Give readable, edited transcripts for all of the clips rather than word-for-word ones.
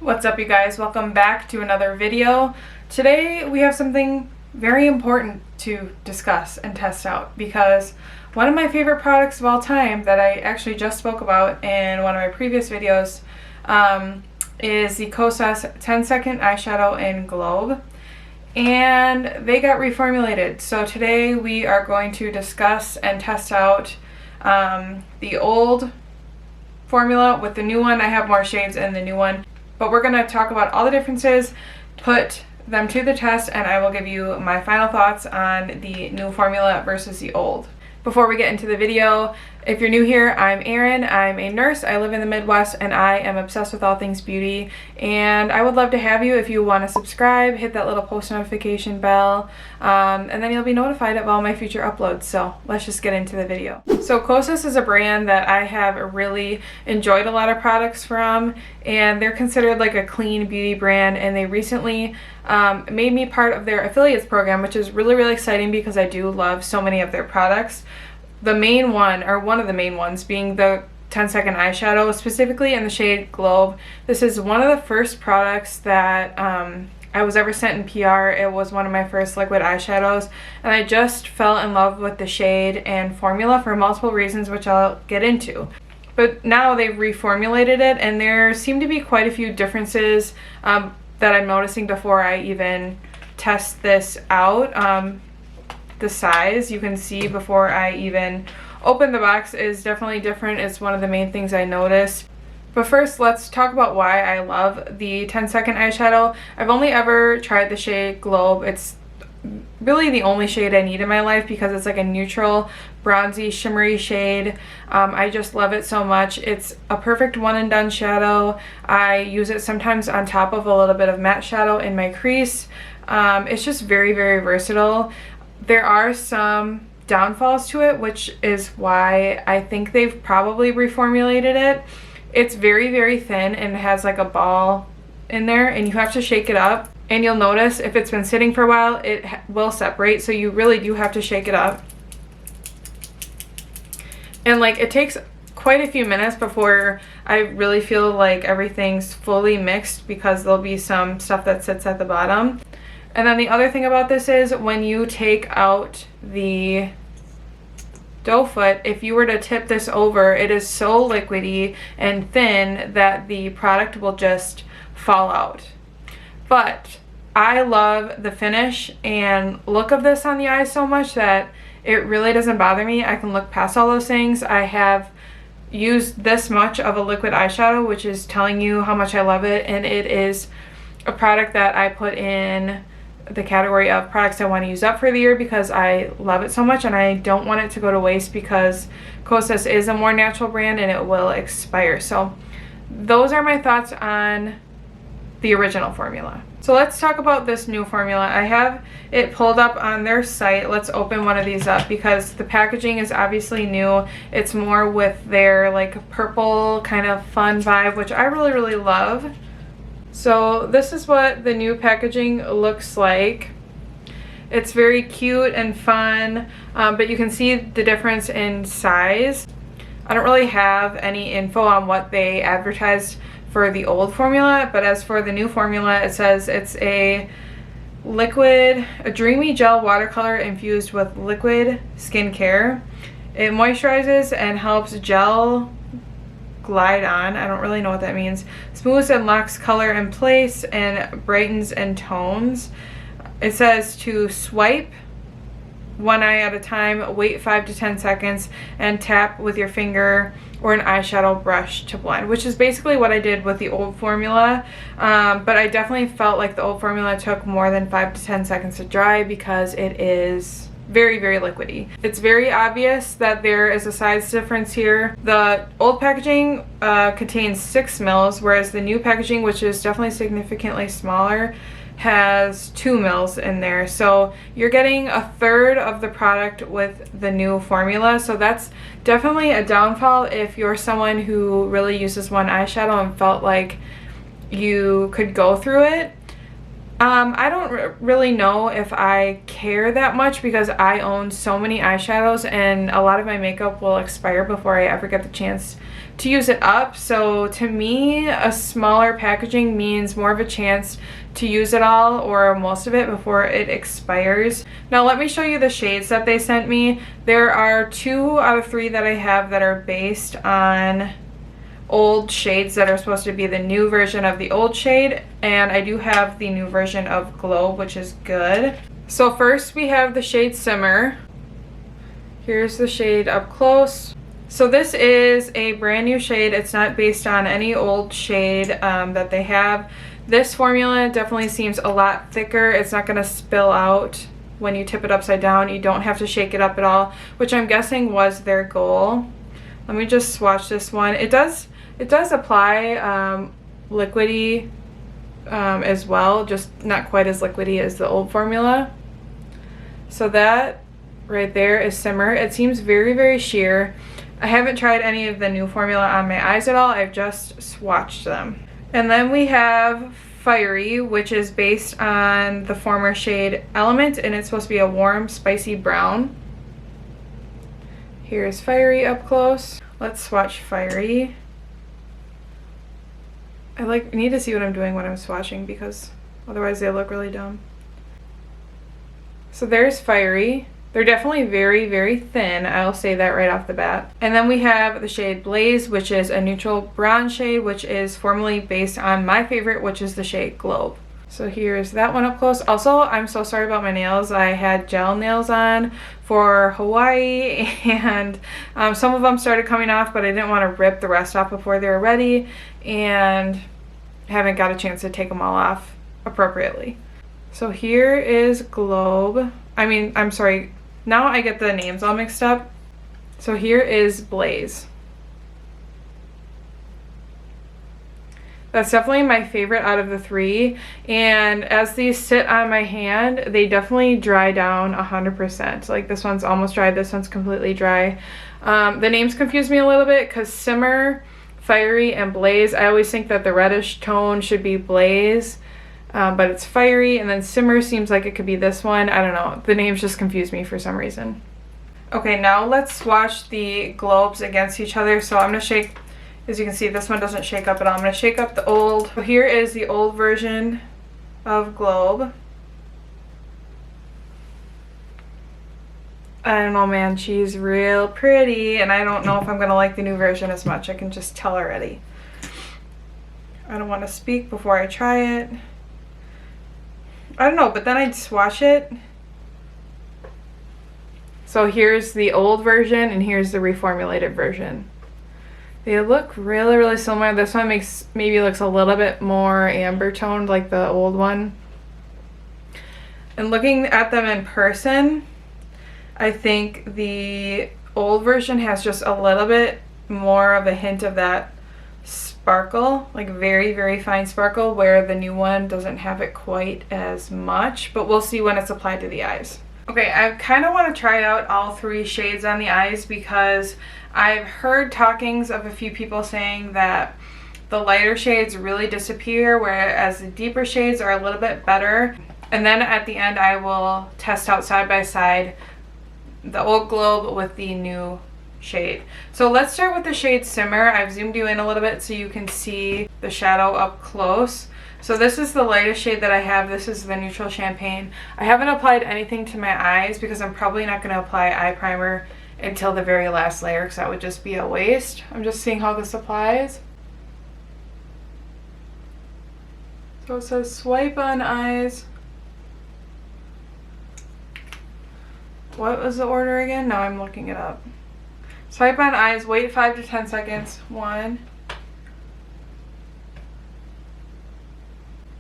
What's up, you guys? Welcome back to another video. Today we have something very important to discuss and test out because one of my favorite products of all time that I actually just spoke about in one of my previous videos is the Kosas 10-second eyeshadow in Globe, and they got reformulated. So today we are going to discuss and test out the old formula with the new one. I have more shades in the new one, but we're going to talk about all the differences, put them to the test, and I will give you my final thoughts on the new formula versus the old. Before we get into the video, if you're new here, I'm Erin. I'm a nurse. I live in the Midwest and I am obsessed with all things beauty, and I would love to have you if you want to subscribe, hit that little post notification bell, and then you'll be notified of all my future uploads. So let's just get into the video. So Kosas is a brand that I have really enjoyed a lot of products from, and they're considered like a clean beauty brand, and they recently made me part of their affiliates program, which is really exciting because I do love so many of their products. The main one, or one of the main ones, being the 10-second eyeshadow, specifically in the shade Globe. This is one of the first products that I was ever sent in PR. It was one of my first liquid eyeshadows, and I just fell in love with the shade and formula for multiple reasons, which I'll get into. But now they've reformulated it, and there seem to be quite a few differences that I'm noticing before I even test this out. The size, you can see before I even open the box, is definitely different. It's one of the main things I noticed. But first, let's talk about why I love the 10-second eyeshadow. I've only ever tried the shade Globe. It's really the only shade I need in my life because it's like a neutral, bronzy, shimmery shade. I just love it so much. It's a perfect one and done shadow. I use it sometimes on top of a little bit of matte shadow in my crease. It's just very versatile. There are some downfalls to it, which is why I think they've probably reformulated it. It's very thin and has like a ball in there, and you have to shake it up. And you'll notice if it's been sitting for a while, it will separate, so you really do have to shake it up. And like, it takes quite a few minutes before I really feel like everything's fully mixed because there'll be some stuff that sits at the bottom. And then the other thing about this is when you take out the doe foot, if you were to tip this over, it is so liquidy and thin that the product will just fall out. But I love the finish and look of this on the eyes so much that it really doesn't bother me. I can look past all those things. I have used this much of a liquid eyeshadow, which is telling you how much I love it, and it is a product that I put in the category of products I want to use up for the year because I love it so much and I don't want it to go to waste because Kosas is a more natural brand and it will expire. So those are my thoughts on the original formula. So let's talk about this new formula. I have it pulled up on their site. Let's open one of these up because the packaging is obviously new. It's more with their like purple kind of fun vibe, which I really love. So this is what the new packaging looks like. It's very cute and fun, but you can see the difference in size. I don't really have any info on what they advertised for the old formula, but as for the new formula, it says it's a dreamy gel watercolor infused with liquid skincare. It moisturizes and helps gel glide on. I don't really know what that means. Smooths and locks color in place and brightens and tones. It says to swipe one eye at a time, wait 5 to 10 seconds, and tap with your finger or an eyeshadow brush to blend, which is basically what I did with the old formula. But I definitely felt like the old formula took more than 5 to 10 seconds to dry because it is very liquidy. It's very obvious that there is a size difference here. The old packaging contains 6 mils, whereas the new packaging, which is definitely significantly smaller, has 2 mils in there. So you're getting a third of the product with the new formula. So that's definitely a downfall if you're someone who really uses one eyeshadow and felt like you could go through it. I don't really know if I care that much because I own so many eyeshadows and a lot of my makeup will expire before I ever get the chance to use it up. So to me, a smaller packaging means more of a chance to use it all or most of it before it expires. Now let me show you the shades that they sent me. There are 2 out of 3 that I have that are based on old shades that are supposed to be the new version of the old shade, and I do have the new version of Globe, which is good. So first we have the shade Simmer. Here's the shade up close. So this is a brand new shade. It's not based on any old shade that they have. This formula definitely seems a lot thicker. It's not going to spill out when you tip it upside down. You don't have to shake it up at all, which I'm guessing was their goal. Let me just swatch this one. It does apply liquidy as well, just not quite as liquidy as the old formula. So that right there is Simmer. It seems very, very sheer. I haven't tried any of the new formula on my eyes at all. I've just swatched them. And then we have Fiery, which is based on the former shade Element, and it's supposed to be a warm, spicy brown. Here's Fiery up close. Let's swatch Fiery. I need to see what I'm doing when I'm swatching because otherwise they look really dumb. So there's Fiery. They're definitely very, very thin. I'll say that right off the bat. And then we have the shade Blaze, which is a neutral bronze shade, which is formerly based on my favorite, which is the shade Globe. So here's that one up close. Also, I'm so sorry about my nails. I had gel nails on for Hawaii, and some of them started coming off, but I didn't want to rip the rest off before they were ready, and haven't got a chance to take them all off appropriately. So here is Globe. I'm sorry. Now I get the names all mixed up. So here is Blaze. That's definitely my favorite out of the 3. And as these sit on my hand, they definitely dry down 100%. Like this one's almost dry, this one's completely dry. The names confuse me a little bit because Simmer, Fiery, and Blaze, I always think that the reddish tone should be Blaze. But it's Fiery, and then Simmer seems like it could be this one. I don't know. The names just confuse me for some reason. Okay, now let's swatch the globes against each other. So I'm going to shake, as you can see, this one doesn't shake up at all. I'm going to shake up the old. So here is the old version of Globe. I don't know, man. She's real pretty, and I don't know if I'm going to like the new version as much. I can just tell already. I don't want to speak before I try it. I don't know, but then I'd swatch it. So here's the old version and here's the reformulated version. They look really, really similar. This one maybe looks a little bit more amber toned like the old one. And looking at them in person, I think the old version has just a little bit more of a hint of that sparkle, like very, very fine sparkle, where the new one doesn't have it quite as much, but we'll see when it's applied to the eyes. Okay, I kind of want to try out all 3 shades on the eyes because I've heard talkings of a few people saying that the lighter shades really disappear, whereas the deeper shades are a little bit better. And then at the end I will test out side by side the old Globe with the new shade. So let's start with the shade Simmer. I've zoomed you in a little bit so you can see the shadow up close. So this is the lightest shade that I have. This is the neutral champagne. I haven't applied anything to my eyes because I'm probably not going to apply eye primer until the very last layer because that would just be a waste. I'm just seeing how this applies. So it says swipe on eyes. What was the order again? Now I'm looking it up. Swipe on eyes, wait 5 to 10 seconds. 1.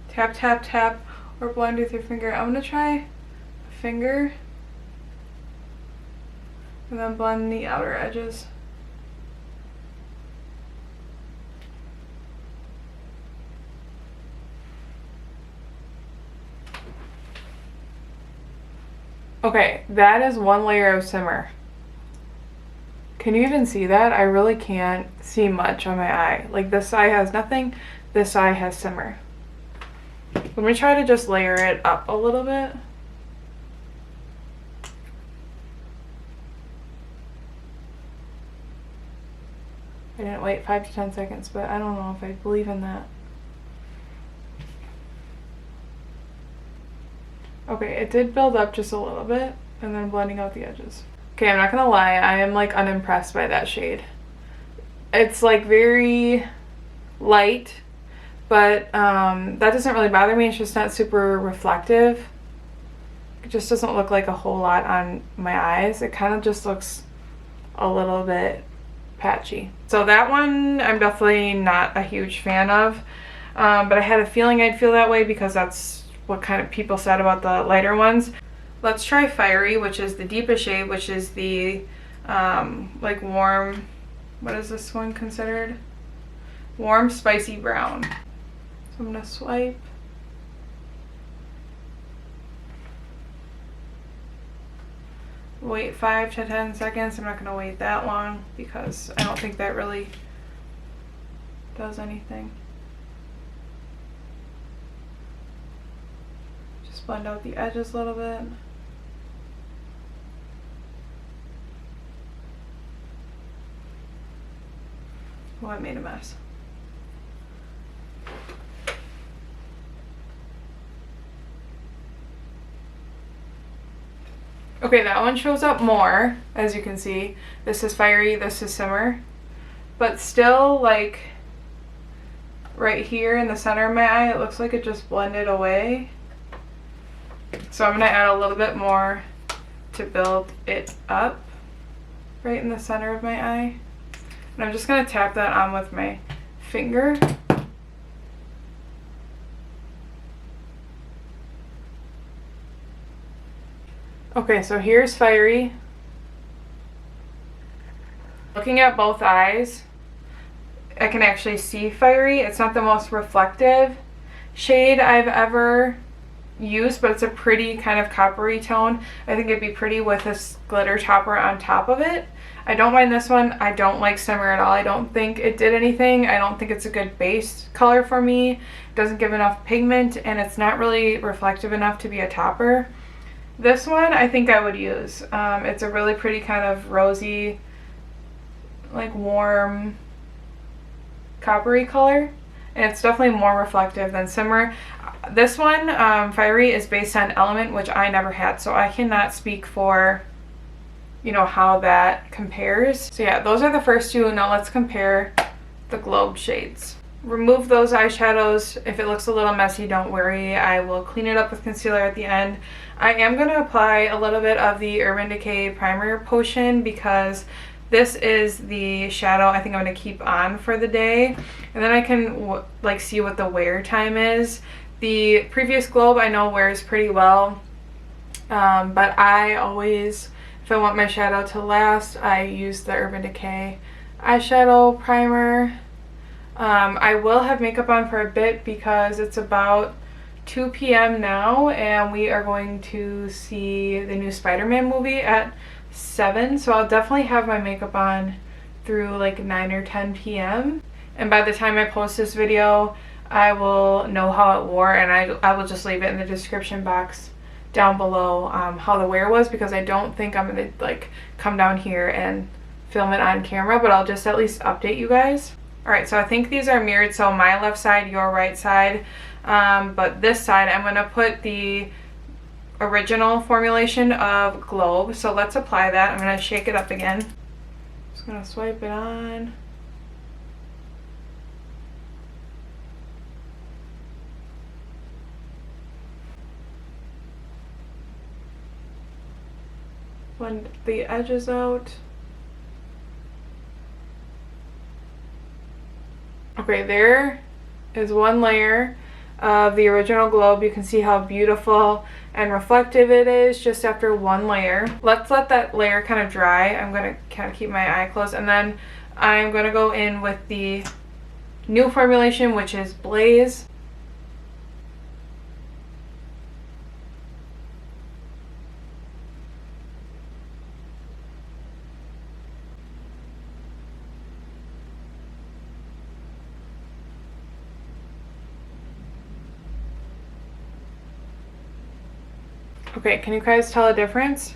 Tap, tap, tap, or blend with your finger. I'm gonna try a finger. And then blend the outer edges. Okay, that is 1 layer of Simmer. Can you even see that? I really can't see much on my eye. Like this eye has nothing, this eye has Simmer. Let me try to just layer it up a little bit. I didn't wait 5 to 10 seconds, but I don't know if I believe in that. Okay, it did build up just a little bit, and then blending out the edges. Okay, I'm not gonna lie, I am like unimpressed by that shade. It's like very light, but that doesn't really bother me. It's just not super reflective. It just doesn't look like a whole lot on my eyes. It kind of just looks a little bit patchy. So that one I'm definitely not a huge fan of, but I had a feeling I'd feel that way because that's what kind of people said about the lighter ones. Let's try Fiery, which is the deepest shade, which is the like warm, what is this one considered? Warm spicy brown. So I'm gonna swipe. Wait 5 to 10 seconds. I'm not gonna wait that long because I don't think that really does anything. Just blend out the edges a little bit. Oh, I made a mess. Okay, that one shows up more, as you can see. This is Fiery, this is Simmer. But still, like, right here in the center of my eye, it looks like it just blended away. So I'm gonna add a little bit more to build it up right in the center of my eye. And I'm just gonna tap that on with my finger. Okay, so here's Fiery. Looking at both eyes, I can actually see Fiery. It's not the most reflective shade I've ever used, but it's a pretty kind of coppery tone. I think it'd be pretty with this glitter topper on top of it. I don't mind this one. I don't like Simmer at all. I don't think it did anything. I don't think it's a good base color for me. It doesn't give enough pigment, and it's not really reflective enough to be a topper. This one I think I would use. It's a really pretty kind of rosy, like warm, coppery color. And it's definitely more reflective than Simmer. This one, Fiery, is based on Element, which I never had. So I cannot speak for, you know, how that compares. So yeah, those are the first two. Now let's compare the Globe shades. Remove those eyeshadows. If it looks a little messy, don't worry. I will clean it up with concealer at the end. I am going to apply a little bit of the Urban Decay Primer Potion because this is the shadow I think I'm going to keep on for the day. And then I can like see what the wear time is. The previous Globe I know wears pretty well. But I always, if I want my shadow to last, I use the Urban Decay eyeshadow primer. I will have makeup on for a bit because it's about 2 p.m. now and we are going to see the new Spider-Man movie at 7, so I'll definitely have my makeup on through like 9 or 10 p.m. and by the time I post this video I will know how it wore, and I will just leave it in the description box down below how the wear was, because I don't think I'm gonna like come down here and film it on camera, but I'll just at least update you guys. Alright, so I think these are mirrored, so my left side, your right side, but this side I'm going to put the original formulation of Globe, so let's apply that. I'm going to shake it up again. Just going to swipe it on. Blend the edges out. Okay, there is one layer of the original Globe. You can see how beautiful and reflective it is just after one layer. Let's let that layer kind of dry. I'm going to kind of keep my eye closed, and then I'm going to go in with the new formulation, which is Blaze. Okay, can you guys tell a difference?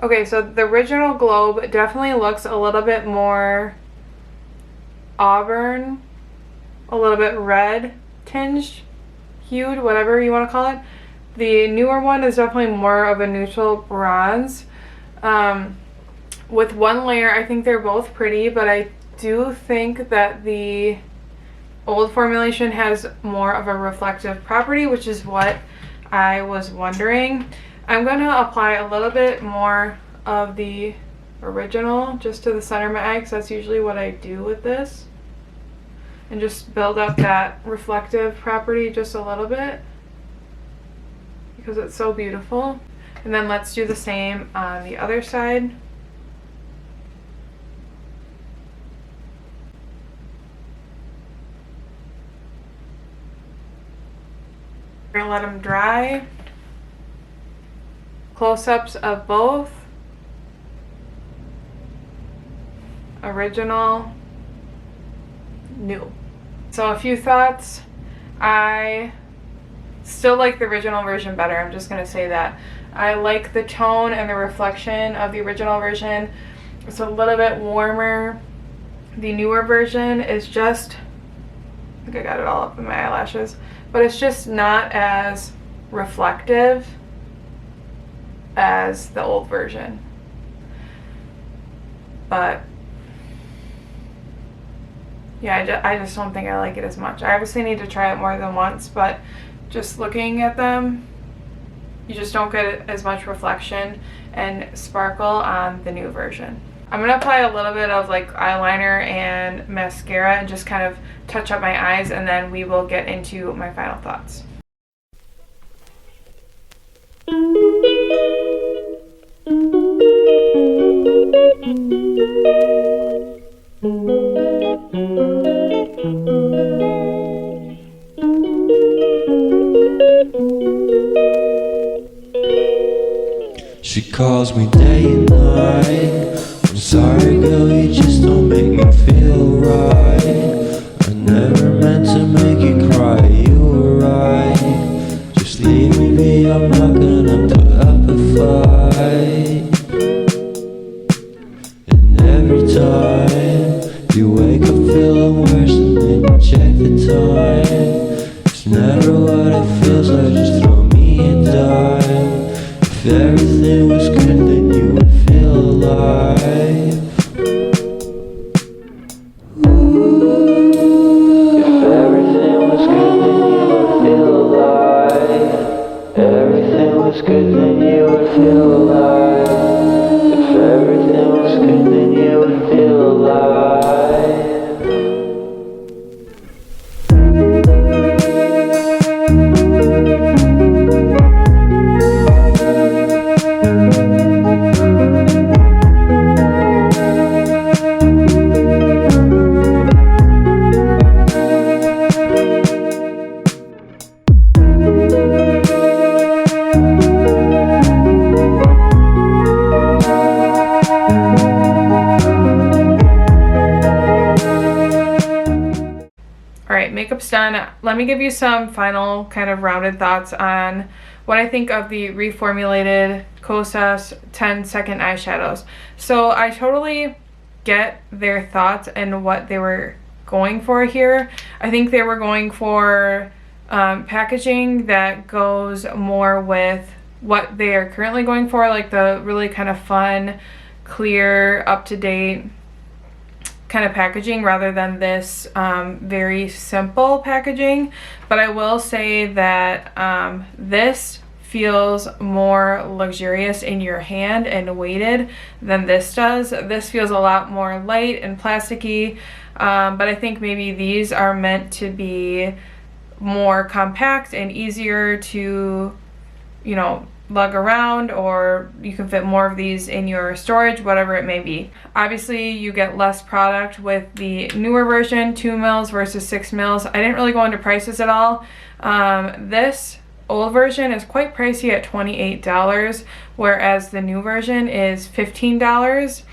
Okay, so the original Globe definitely looks a little bit more auburn, a little bit red tinged, hued, whatever you want to call it. The newer one is definitely more of a neutral bronze. With one layer, I think they're both pretty, but I do think that the old formulation has more of a reflective property, which is what I was wondering. I'm going to apply a little bit more of the original just to the center of my eye, because that's usually what I do with this, and just build up that reflective property just a little bit because it's so beautiful. And then let's do the same on the other side. We're gonna let them dry. Close-ups of both. Original, new. So a few thoughts. I still like the original version better. I'm just gonna say that. I like the tone and the reflection of the original version. It's a little bit warmer. The newer version is just, I think I got it all up in my eyelashes, but it's just not as reflective as the old version. But yeah, I just don't think I like it as much. I obviously need to try it more than once, but just looking at them, you just don't get as much reflection and sparkle on the new version. I'm gonna apply a little bit of like eyeliner and mascara and just kind of touch up my eyes, and then we will get into my final thoughts. She calls me day and night. I'm sorry girl, you just don't make me feel right. I never meant to make you cry, you were right. Just leave me be, I'm not gonna put up a fight. And every time you wake up feeling worse, and then you check the time. It's never what it feels like, just throw me a dime. If everything was good, then you would feel alive. If everything was good, then you would feel alive. Everything was good, then you would feel alive. If everything was good, then you would feel alive. Makeup's done. Let me give you some final kind of rounded thoughts on what I think of the reformulated Kosas 10 second eyeshadows. So I totally get their thoughts and what they were going for here. I think they were going for packaging that goes more with what they are currently going for, like the really kind of fun, clear, up-to-date kind of packaging rather than this very simple packaging. But I will say that this feels more luxurious in your hand and weighted than this does. This feels a lot more light and plasticky, but I think maybe these are meant to be more compact and easier to, you know, lug around, or you can fit more of these in your storage, whatever it may be. Obviously you get less product with the newer version, 2 mils versus 6 mils. I didn't really go into prices at all. This old version is quite pricey at $28, whereas the new version is $15.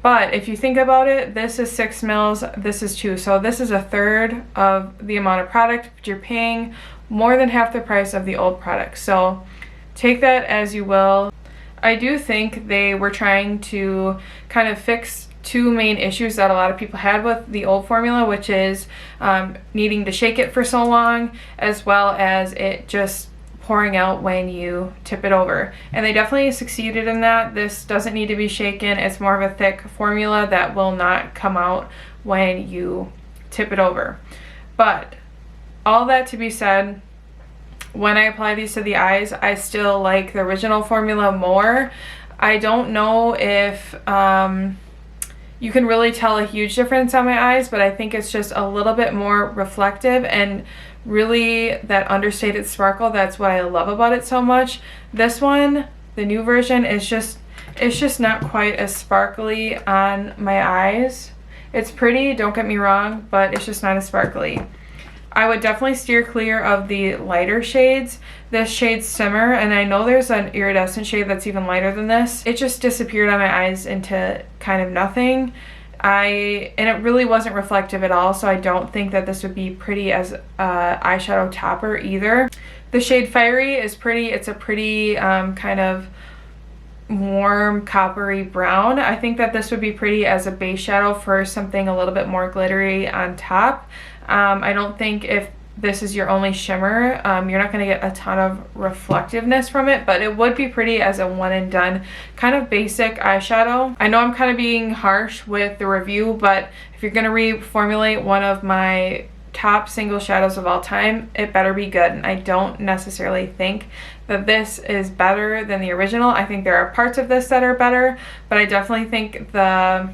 But if you think about it, this is 6 mils, this is 2, so this is a third of the amount of product, but you're paying more than half the price of the old product. So take that as you will. I do think they were trying to kind of fix two main issues that a lot of people had with the old formula, which is needing to shake it for so long, as well as it just pouring out when you tip it over. And they definitely succeeded in that. This doesn't need to be shaken. It's more of a thick formula that will not come out when you tip it over. But all that to be said, when I apply these to the eyes, I still like the original formula more. I don't know if you can really tell a huge difference on my eyes, but I think it's just a little bit more reflective and really that understated sparkle. That's what I love about it so much. This one, the new version, is just, it's just not quite as sparkly on my eyes. It's pretty, don't get me wrong, but it's just not as sparkly. I would definitely steer clear of the lighter shades. This shade Simmer, and I know there's an iridescent shade that's even lighter than this. It just disappeared on my eyes into kind of nothing. And it really wasn't reflective at all, so I don't think that this would be pretty as a eyeshadow topper either. The shade Fiery is pretty. It's a pretty kind of warm coppery brown. I think that this would be pretty as a base shadow for something a little bit more glittery on top. I don't think if this is your only shimmer, you're not going to get a ton of reflectiveness from it, but it would be pretty as a one and done kind of basic eyeshadow. I know I'm kind of being harsh with the review, but if you're going to reformulate one of my top single shadows of all time, it better be good. And I don't necessarily think that this is better than the original. I think there are parts of this that are better, but I definitely think the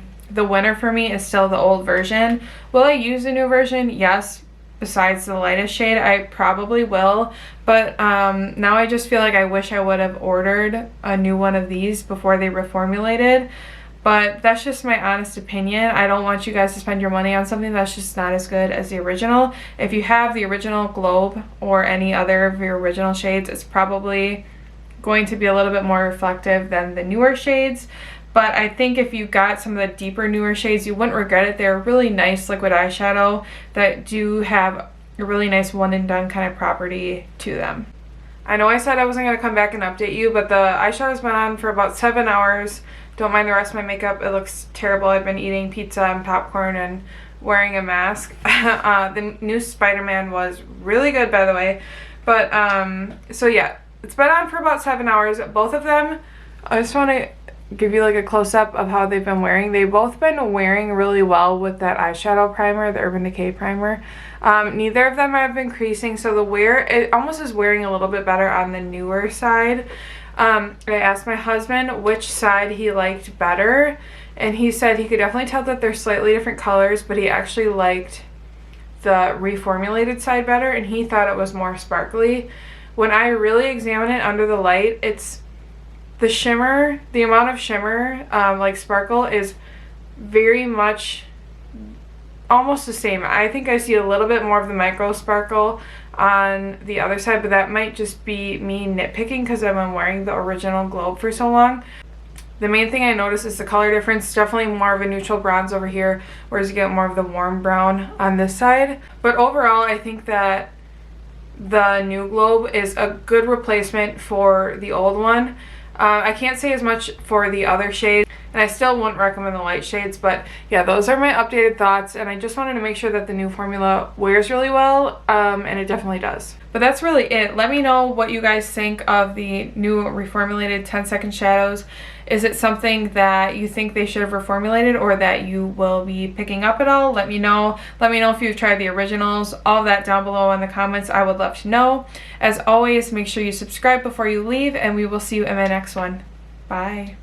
winner for me is still the old version. Will I use the new version? Yes. Besides the lightest shade, I probably will, but now I just feel like I wish I would have ordered a new one of these before they reformulated, but that's just my honest opinion. I don't want you guys to spend your money on something that's just not as good as the original. If you have the original Globe or any other of your original shades, it's probably going to be a little bit more reflective than the newer shades. But I think if you got some of the deeper, newer shades, you wouldn't regret it. They're really nice liquid eyeshadow that do have a really nice one and done kind of property to them. I know I said I wasn't going to come back and update you, but the eyeshadow's been on for about 7 hours. Don't mind the rest of my makeup. It looks terrible. I've been eating pizza and popcorn and wearing a mask. The new Spider-Man was really good, by the way. But, so yeah, it's been on for about 7 hours. Both of them, I just want to give you like a close-up of how they've been wearing. They've both been wearing really well with that eyeshadow primer, the Urban Decay primer. Neither of them have been creasing, so the wear, it almost is wearing a little bit better on the newer side. I asked my husband which side he liked better, and he said he could definitely tell that they're slightly different colors, but he actually liked the reformulated side better, and he thought it was more sparkly. When I really examine it under the light, it's the shimmer, the amount of shimmer, like sparkle, is very much almost the same. I think I see a little bit more of the micro sparkle on the other side, but that might just be me nitpicking because I've been wearing the original Globe for so long. The main thing I notice is the color difference. Definitely more of a neutral bronze over here, whereas you get more of the warm brown on this side. But overall, I think that the new Globe is a good replacement for the old one. I can't say as much for the other shades, and I still wouldn't recommend the light shades, but yeah, those are my updated thoughts, and I just wanted to make sure that the new formula wears really well, and it definitely does. But that's really it. Let me know what you guys think of the new reformulated 10-second shadows. Is it something that you think they should have reformulated or that you will be picking up at all? Let me know. Let me know if you've tried the originals. All of that down below in the comments. I would love to know. As always, make sure you subscribe before you leave, and we will see you in my next one. Bye.